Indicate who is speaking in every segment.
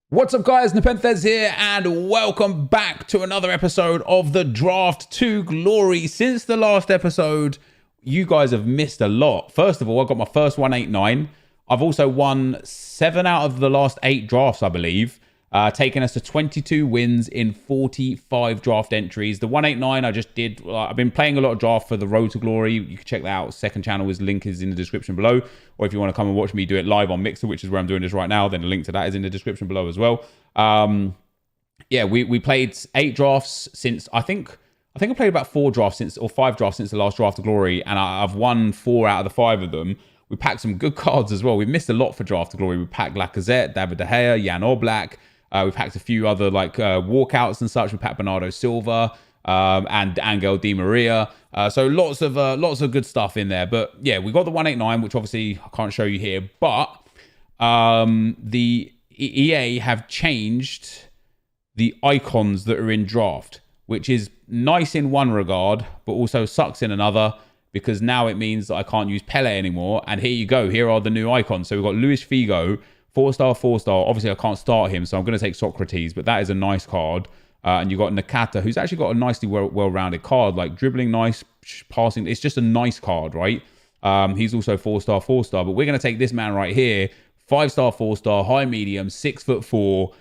Speaker 1: What's up, guys? NepentheZ here, and welcome back to another episode of the Draft to Glory. Since the last episode, you guys have missed a lot. First of all, I got my first 189. I've also won 7 out of the last 8 drafts, I believe, taking us to 22 wins in 45 draft entries. The 189 I just did, I've been playing a lot of draft for the Road to Glory. You can check that out. Second channel, his link is in the description below. Or if you want to come and watch me do it live on Mixer, which is where I'm doing this right now, then the link to that is in the description below as well. Yeah, we played 8 drafts since, I think I played about 4 drafts since, or 5 drafts since the last Draft to Glory, and I've won 4 out of the 5 of them. We packed some good cards as well. We missed a lot for Draft to Glory. We packed Lacazette, David De Gea, Jan Oblak. We packed a few other walkouts and such. We packed Bernardo Silva and Angel Di Maria. So lots of good stuff in there. But yeah, we got the 189, which obviously I can't show you here. But the EA have changed the icons that are in draft, which is nice in one regard, but also sucks in another, because now it means that I can't use Pele anymore. And here you go. Here are the new icons. So we've got Luis Figo, 4-star, 4-star. Obviously, I can't start him, so I'm going to take Socrates, but that is a nice card. And you've got Nakata, who's actually got a nicely well-rounded card, like dribbling nice, passing. It's just a nice card, right? He's also 4-star, 4-star, but we're going to take this man right here, 5-star, 4-star, high medium, 6'4".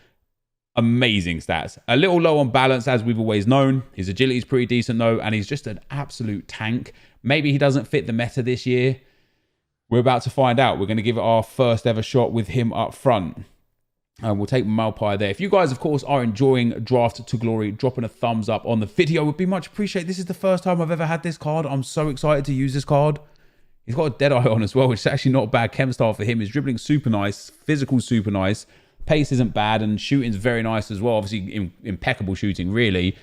Speaker 1: Amazing stats. A little low on balance, as we've always known. His agility is pretty decent, though, and he's just an absolute tank. Maybe he doesn't fit the meta this year. We're about to find out. We're going to give it our first ever shot with him up front. And we'll take Malpai there. If you guys, of course, are enjoying Draft to Glory, dropping a thumbs up on the video would be much appreciated. This is the first time I've ever had this card. I'm so excited to use this card. He's got a Deadeye on as well, which is actually not a bad chem style for him. His dribbling super nice, physical super nice. Pace isn't bad, and shooting's very nice as well. Obviously, impeccable shooting, really.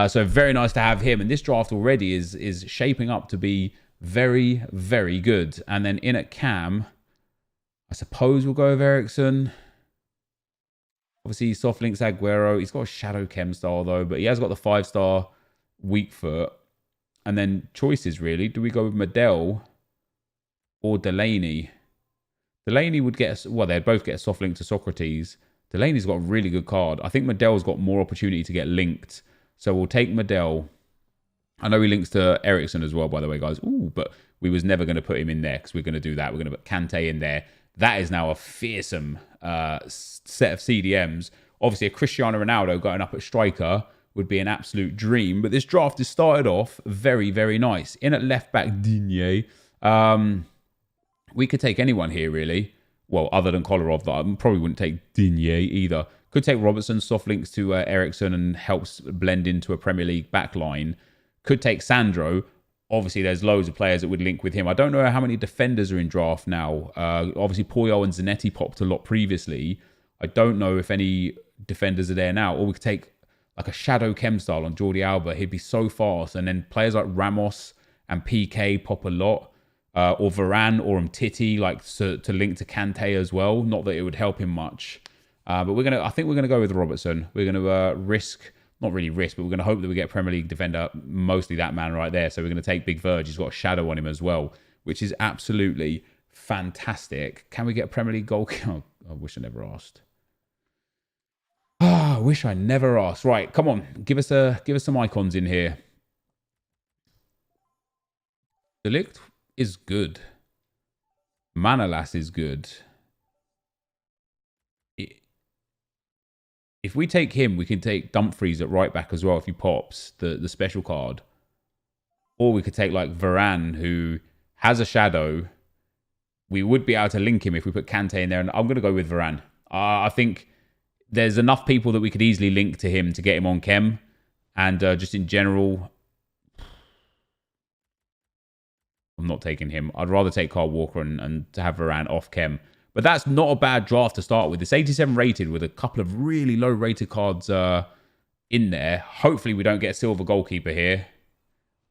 Speaker 1: So very nice to have him. And this draft already is shaping up to be very, very good. And then in at cam, I suppose we'll go with Eriksen. Obviously, soft links Aguero. He's got a shadow chem style, though, but he has got the 5-star weak foot. And then choices, really. Do we go with Medel or Delaney? Delaney would get, well, they'd both get a soft link to Socrates. Delaney's got a really good card. I think Medel's got more opportunity to get linked. So we'll take Medel. I know he links to Eriksen as well, by the way, guys. Ooh, but we was never going to put him in there because we're going to do that. We're going to put Kante in there. That is now a fearsome set of CDMs. Obviously, a Cristiano Ronaldo going up at striker would be an absolute dream. But this draft has started off very, very nice. In at left back, Digne. We could take anyone here, really. Well, other than Kolarov, that I probably wouldn't take Digne either. Could take Robertson, soft links to Eriksen and helps blend into a Premier League backline. Could take Sandro. Obviously, there's loads of players that would link with him. I don't know how many defenders are in draft now. Obviously, Puyol and Zanetti popped a lot previously. I don't know if any defenders are there now. Or we could take like a shadow chem style on Jordi Alba. He'd be so fast. And then players like Ramos and PK pop a lot. Or Varane or Umtiti, like to link to Kante as well. Not that it would help him much. But I think we're gonna go with Robertson. We're gonna risk, not really risk, but we're gonna hope that we get Premier League defender, mostly that man right there. So we're gonna take Big Verge. He's got a shadow on him as well, which is absolutely fantastic. Can we get a Premier League goalkeeper? Oh, I wish I never asked. I wish I never asked. Right, come on, give us some icons in here. Delict is good. Manolas is good. If we take him, we can take Dumfries at right back as well if he pops the special card. Or we could take like Varane, who has a shadow. We would be able to link him if we put Kante in there. And I'm going to go with Varane. I think there's enough people that we could easily link to him to get him on chem. And just in general, I'm not taking him. I'd rather take Kyle Walker and to have Varane off chem. But that's not a bad draft to start with. It's 87 rated with a couple of really low rated cards in there. Hopefully we don't get a silver goalkeeper here.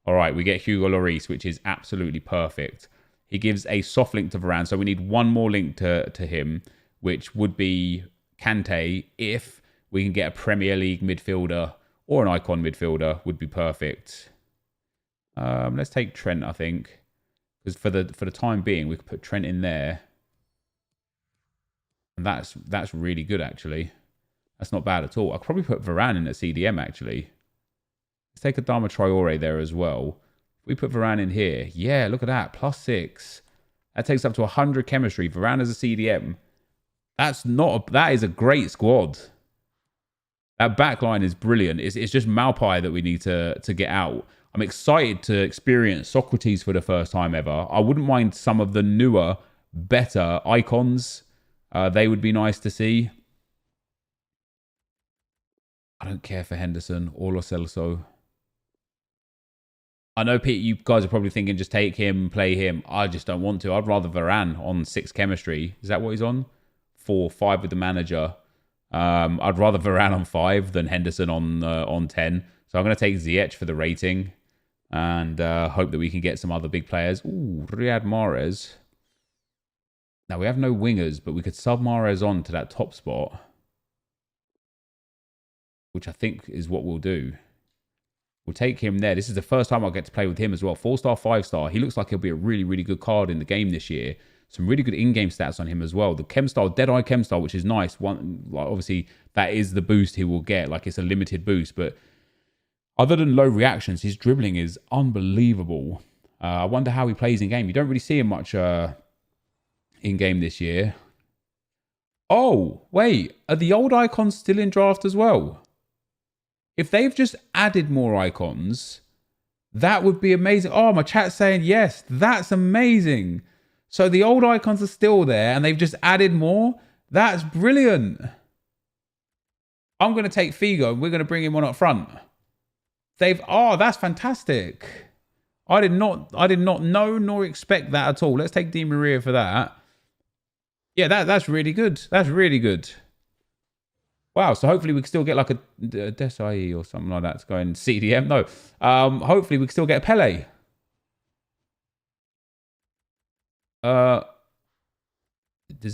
Speaker 1: All right, we get Hugo Lloris, which is absolutely perfect. He gives a soft link to Varane. So we need one more link to him, which would be Kante. If we can get a Premier League midfielder or an icon midfielder, would be perfect. Let's take Trent, I think. Because for the time being, we could put Trent in there. And that's really good, actually. That's not bad at all. I could probably put Varane in at CDM, actually. Let's take a Dharma Traore there as well. If we put Varane in here, yeah, look at that, +6. That takes up to 100 chemistry. Varane as a CDM. That is a great squad. That back line is brilliant. It's just Malpai that we need to get out. I'm excited to experience Socrates for the first time ever. I wouldn't mind some of the newer, better icons. They would be nice to see. I don't care for Henderson or Lo Celso. I know, Pete, you guys are probably thinking just take him, play him. I just don't want to. I'd rather Varane on 6 chemistry. Is that what he's on? 4, 5 with the manager. I'd rather Varane on 5 than Henderson on 10. So I'm going to take Ziyech for the rating and hope that we can get some other big players. Ooh, Riyad Mahrez. Now, we have no wingers, but we could sub Mahrez on to that top spot, which I think is what we'll do. We'll take him there. This is the first time I'll get to play with him as well. 4-star, 5-star. He looks like he'll be a really, really good card in the game this year. Some really good in-game stats on him as well. The chem style, Deadeye chem style, which is nice. One, like, obviously, that is the boost he will get. Like, it's a limited boost. But other than low reactions, his dribbling is unbelievable. I wonder how he plays in-game. You don't really see him much in-game this year. Oh, wait. Are the old icons still in draft as well? If they've just added more icons, that would be amazing. Oh, my chat's saying yes. That's amazing. So the old icons are still there and they've just added more. That's brilliant. I'm going to take Figo and we're going to bring him on up front. That's fantastic. I did not know nor expect that at all. Let's take Di Maria for that. Yeah, that's really good. That's really good. Wow, so hopefully we can still get like a Desai or something like that to go in CDM. No, hopefully we can still get a Pele. Does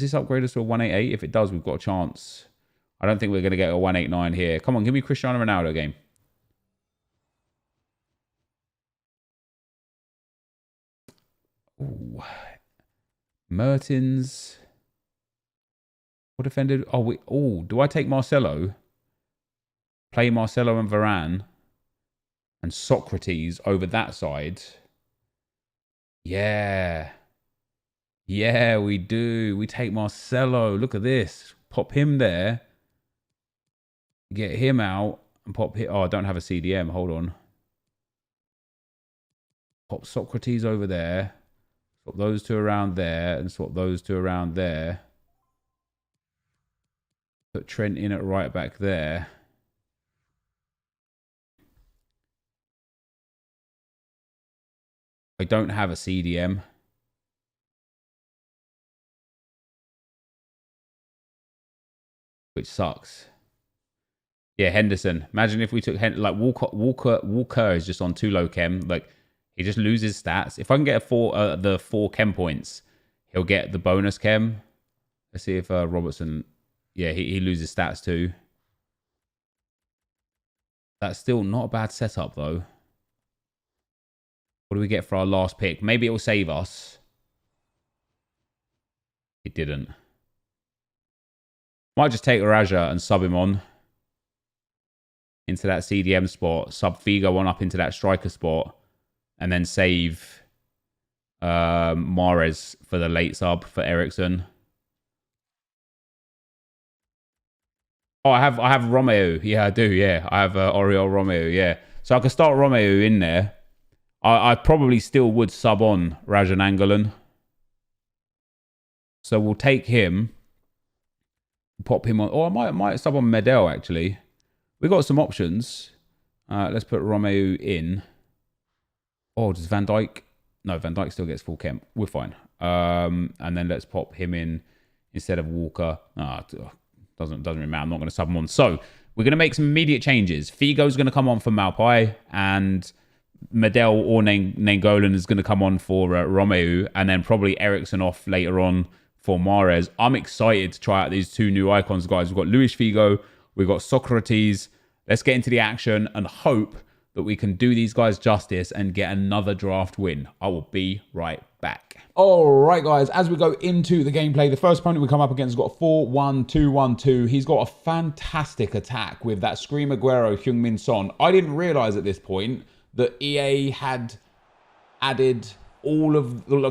Speaker 1: this upgrade us to a 188? If it does, we've got a chance. I don't think we're going to get a 189 here. Come on, give me Cristiano Ronaldo game. Ooh. Mertens. What offended? Do I take Marcelo? Play Marcelo and Varane and Socrates over that side. Yeah. Yeah, we do. We take Marcelo. Look at this. Pop him there. Get him out and pop him. Oh, I don't have a CDM. Hold on. Pop Socrates over there. Swap those two around there and swap those two around there. Put Trent in at right back there. I don't have a CDM. Which sucks. Yeah, Henderson. Imagine if we took like Walker is just on too low chem. Like he just loses stats. If I can get the 4 chem points, he'll get the bonus chem. Let's see if Robertson. Yeah, he loses stats too. That's still not a bad setup though. What do we get for our last pick? Maybe it will save us. It didn't. Might just take Raja and sub him on into that CDM spot. Sub Figo on up into that striker spot. And then save Mahrez for the late sub for Eriksen. Oh, I have Romeo. Yeah, I do. Yeah, I have Oriol Romeo. Yeah, so I can start Romeo in there. I probably still would sub on Rajan Angolan. So we'll take him, pop him on. Or I might sub on Medel actually. We got some options. Let's put Romeo in. Oh, does Van Dijk? No, Van Dijk still gets full chem. We're fine. And then let's pop him in instead of Walker. Doesn't really matter. I'm not going to sub him on. So we're going to make some immediate changes. Figo's going to come on for Malpai, and Medel or Nainggolan is going to come on for Romeo, and then probably Eriksen off later on for Mahrez. I'm excited to try out these 2 new icons, guys. We've got Luis Figo. We've got Socrates. Let's get into the action and hope that we can do these guys justice and get another draft win. I will be right back. All right, guys, as we go into the gameplay, the first opponent we come up against has got a 4-1-2-1-2. He's got a fantastic attack with that Scream Aguero, Heung-min Son. I didn't realize at this point that EA had added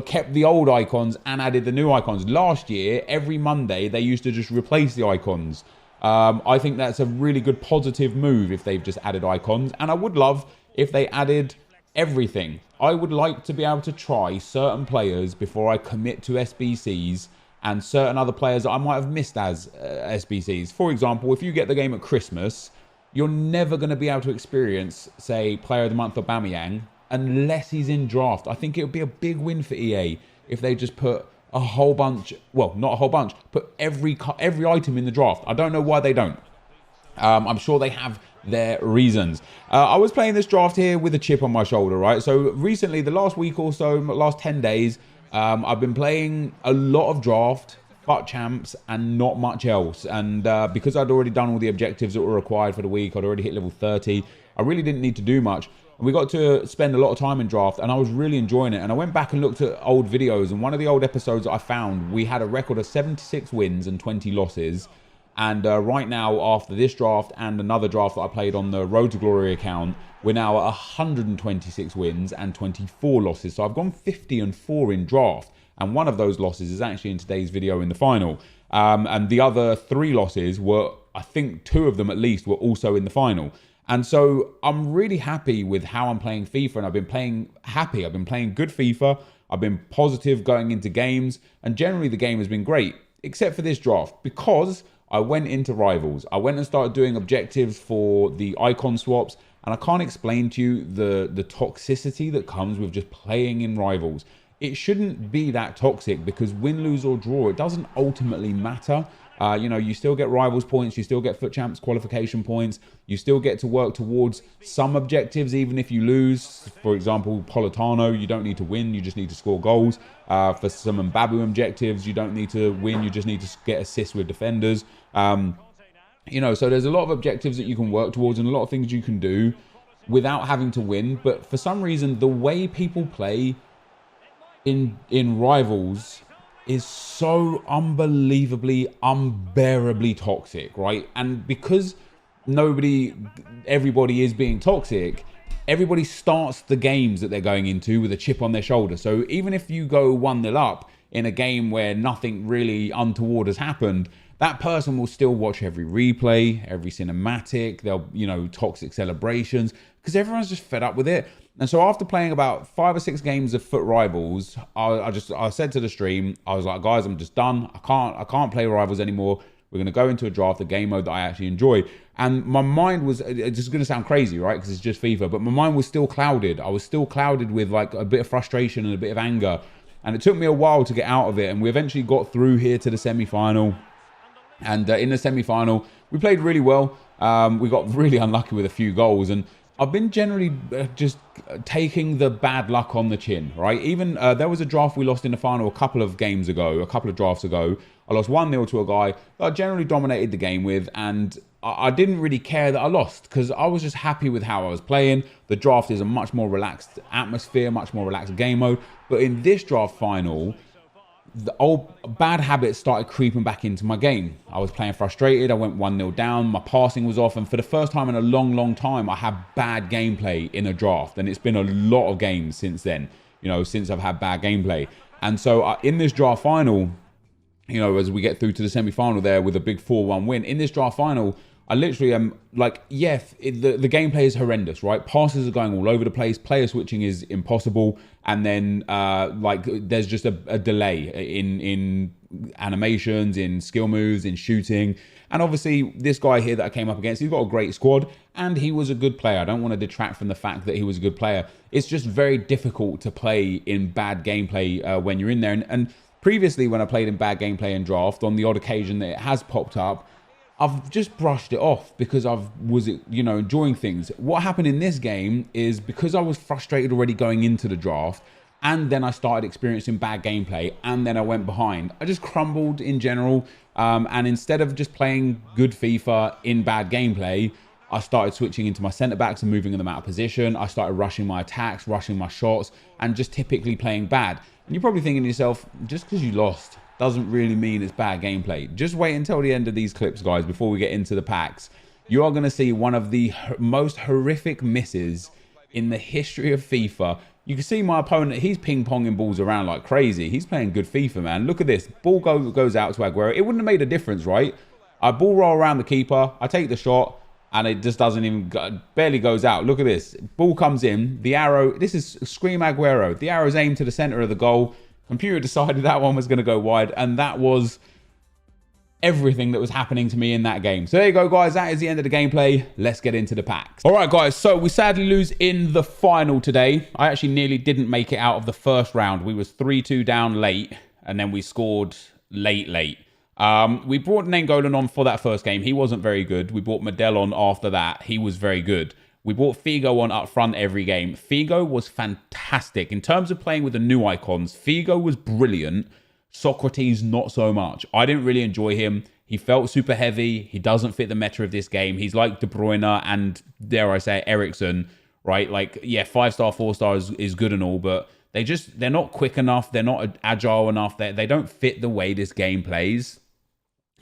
Speaker 1: kept the old icons and added the new icons. Last year, every Monday, they used to just replace the icons. I think that's a really good positive move if they've just added icons. And I would love if they added everything. I would like to be able to try certain players before I commit to SBCs and certain other players that I might have missed as SBCs. For example, if you get the game at Christmas, you're never going to be able to experience, say, Player of the Month Aubameyang unless he's in draft. I think it would be a big win for EA if they just put a whole bunch, well, not a whole bunch, put every item in the draft. I don't know why they don't. I'm sure they have their reasons. I was playing this draft here with a chip on my shoulder, right? So recently, the last week or so, last 10 days, I've been playing a lot of draft, FUT champs, and not much else. And because I'd already done all the objectives that were required for the week, I'd already hit level 30, I really didn't need to do much. And we got to spend a lot of time in draft, and I was really enjoying it. And I went back and looked at old videos, and one of the old episodes that I found, we had a record of 76 wins and 20 losses. And right now, after this draft and another draft that I played on the Road to Glory account, we're now at 126 wins and 24 losses. So I've gone 50-4 in draft. And one of those losses is actually in today's video in the final. And the other 3 losses were, I think 2 of them at least, were also in the final. And so I'm really happy with how I'm playing FIFA, and I've been playing happy. I've been playing good FIFA. I've been positive going into games, and generally the game has been great, except for this draft, because I went into Rivals. I went and started doing objectives for the icon swaps, and I can't explain to you the toxicity that comes with just playing in Rivals. It shouldn't be that toxic, because win, lose or draw, it doesn't ultimately matter. You know, you still get Rivals points, you still get FUT champs qualification points, you still get to work towards some objectives even if you lose. For example, Politano, you don't need to win, you just need to score goals. For some Mbabu objectives, you don't need to win, you just need to get assists with defenders. You know, so there's a lot of objectives that you can work towards and a lot of things you can do without having to win. But for some reason, the way people play in Rivals is so unbelievably, unbearably toxic, right? And because everybody is being toxic, everybody starts the games that they're going into with a chip on their shoulder. So even if you go 1-0 up in a game where nothing really untoward has happened, that person will still watch every replay, every cinematic, they'll, you know, toxic celebrations, because everyone's just fed up with it. And so after playing about 5 or 6 games of FUT Rivals, I said to the stream, I was like, guys, I'm just done. I can't play Rivals anymore. We're going to go into a draft, a game mode that I actually enjoy. And my mind was, it's just going to sound crazy, right? Because it's just FIFA, but my mind was still clouded. I was still clouded with like a bit of frustration and a bit of anger. And it took me a while to get out of it. And we eventually got through here to the semi-final. And in the semi-final, we played really well. We got really unlucky with a few goals. And I've been generally just taking the bad luck on the chin, right? Even there was a draft we lost in the final a couple of drafts ago. I lost 1-0 to a guy that I generally dominated the game with, and I didn't really care that I lost because I was just happy with how I was playing. The draft is a much more relaxed atmosphere, much more relaxed game mode. But in this draft final, the old bad habits started creeping back into my game. I was playing frustrated. I went 1-0 down. My passing was off. And for the first time in a long, long time, I had bad gameplay in a draft. And it's been a lot of games since then, you know, since I've had bad gameplay. And so in this draft final, you know, as we get through to the semi-final there with a big 4-1 win, in this draft final, I literally am like, yeah, the gameplay is horrendous, right? Passes are going all over the place. Player switching is impossible. And then like there's just a delay in animations, in skill moves, in shooting. And obviously this guy here that I came up against, he's got a great squad and he was a good player. I don't want to detract from the fact that he was a good player. It's just very difficult to play in bad gameplay when you're in there. And previously when I played in bad gameplay and draft, on the odd occasion that it has popped up, I've just brushed it off because I was, you know, enjoying things. What happened in this game is because I was frustrated already going into the draft, and then I started experiencing bad gameplay, and then I went behind. I just crumbled in general, and instead of just playing good FIFA in bad gameplay, I started switching into my centre-backs and moving them out of position. I started rushing my attacks, rushing my shots, and just typically playing bad. And you're probably thinking to yourself, just because you lost doesn't really mean it's bad gameplay. Just wait until the end of these clips, guys, before we get into the packs. You are going to see one of the most horrific misses in the history of FIFA. You can see my opponent, he's ping-ponging balls around like crazy. He's playing good FIFA, man. Look at this. Ball goes out to Aguero. It wouldn't have made a difference, right? I ball roll around the keeper. I take the shot, and it just doesn't even, barely goes out. Look at this. Ball comes in. The arrow, this is Scream Aguero. The arrow's aimed to the center of the goal. Computer decided that one was going to go wide, and that was everything that was happening to me in that game. So there you go, guys. That is the end of the gameplay. Let's get into the packs. All right, guys. So we sadly lose in the final today. I actually nearly didn't make it out of the first round. We was 3-2 down late, and then we scored late. We brought Nainggolan on for that first game. He wasn't very good. We brought Medell on after that. He was very good. We brought Figo on up front every game. Figo was fantastic. In terms of playing with the new icons, Figo was brilliant. Socrates, not so much. I didn't really enjoy him. He felt super heavy. He doesn't fit the meta of this game. He's like De Bruyne and, dare I say, Eriksen, right? Like, yeah, 5-star, 4-star is good and all, but they're not quick enough. They're not agile enough. They don't fit the way this game plays.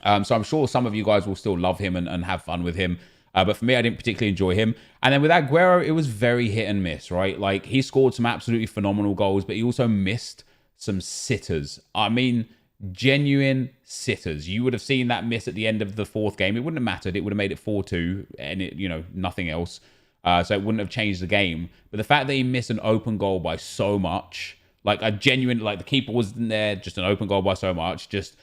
Speaker 1: So I'm sure some of you guys will still love him and have fun with him. But for me, I didn't particularly enjoy him. And then with Aguero, it was very hit and miss, right? Like, he scored some absolutely phenomenal goals, but he also missed some sitters. I mean, genuine sitters. You would have seen that miss at the end of the fourth game. It wouldn't have mattered. It would have made it 4-2 and it, nothing else. So it wouldn't have changed the game. But the fact that he missed an open goal by so much, like a genuine, like the keeper wasn't there, just an open goal by so much, just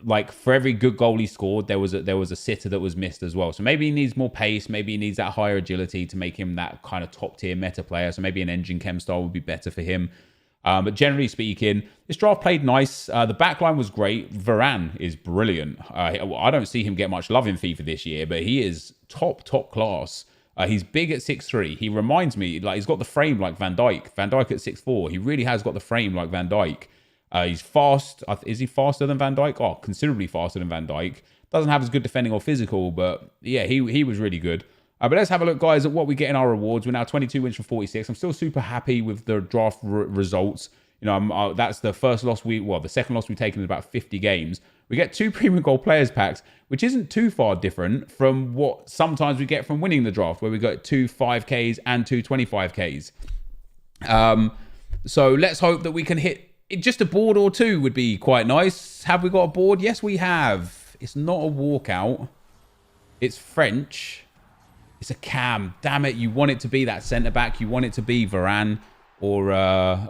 Speaker 1: like for every good goal he scored, there was a sitter that was missed as well. So maybe he needs more pace. Maybe he needs that higher agility to make him that kind of top tier meta player. So maybe an engine chem style would be better for him. But generally speaking, this draft played nice. The backline was great. Varane is brilliant. I don't see him get much love in FIFA this year, but he is top class. He's big at 6'3". He reminds me, like, he's got the frame like Van Dijk. Van Dijk at 6'4". He really has got the frame like Van Dijk. He's fast. Is he faster than Van Dijk? Oh, considerably faster than Van Dijk. Doesn't have as good defending or physical, but yeah, he was really good. But let's have a look, guys, at what we get in our rewards. We're now 22 wins from 46. I'm still super happy with the draft results. That's the first loss the second loss we've taken in about 50 games. We get 2 premium gold players packs, which isn't too far different from what sometimes we get from winning the draft, where we got 2 5Ks and 2 25Ks. So let's hope that we can hit just a board or 2 would be quite nice. Have we got a board? Yes, we have. It's not a walkout. It's French. It's a cam. Damn it. You want it to be that centre-back. You want it to be Varane or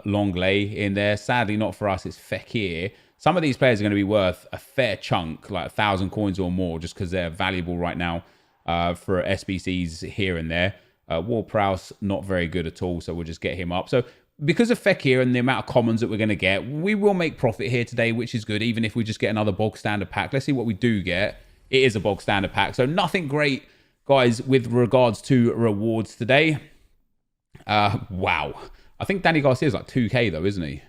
Speaker 1: Longley in there. Sadly, not for us. It's Fekir. Some of these players are going to be worth a fair chunk, like 1,000 coins or more, just because they're valuable right now for SBCs here and there. Ward-Prowse, not very good at all, so we'll just get him up. So because of Fekir and the amount of commons that we're going to get, we will make profit here today, which is good, even if we just get another bog standard pack. Let's see what we do get. It is a bog standard pack, so nothing great, guys, with regards to rewards today. Wow. I think Danny Garcia's like 2K though, isn't he?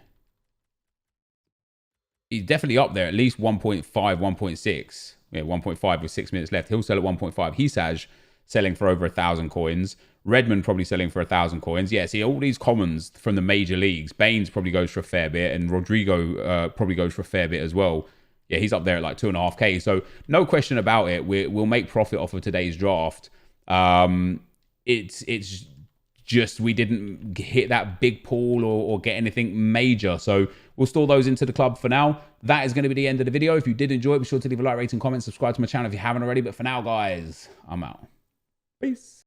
Speaker 1: He's definitely up there, at least 1.5, 1.6. Yeah, 1.5 with 6 minutes left. He'll sell at 1.5. Hisaj selling for over 1,000 coins. Redmond probably selling for 1,000 coins. Yeah, see, all these commons from the major leagues. Baines probably goes for a fair bit, and Rodrigo probably goes for a fair bit as well. Yeah, he's up there at like 2.5K. So no question about it. We'll make profit off of today's draft. It's just we didn't hit that big pool or get anything major. So we'll store those into the club for now. That is going to be the end of the video. If you did enjoy it, be sure to leave a like, rating, comment, subscribe to my channel if you haven't already. But for now, guys, I'm out. Peace.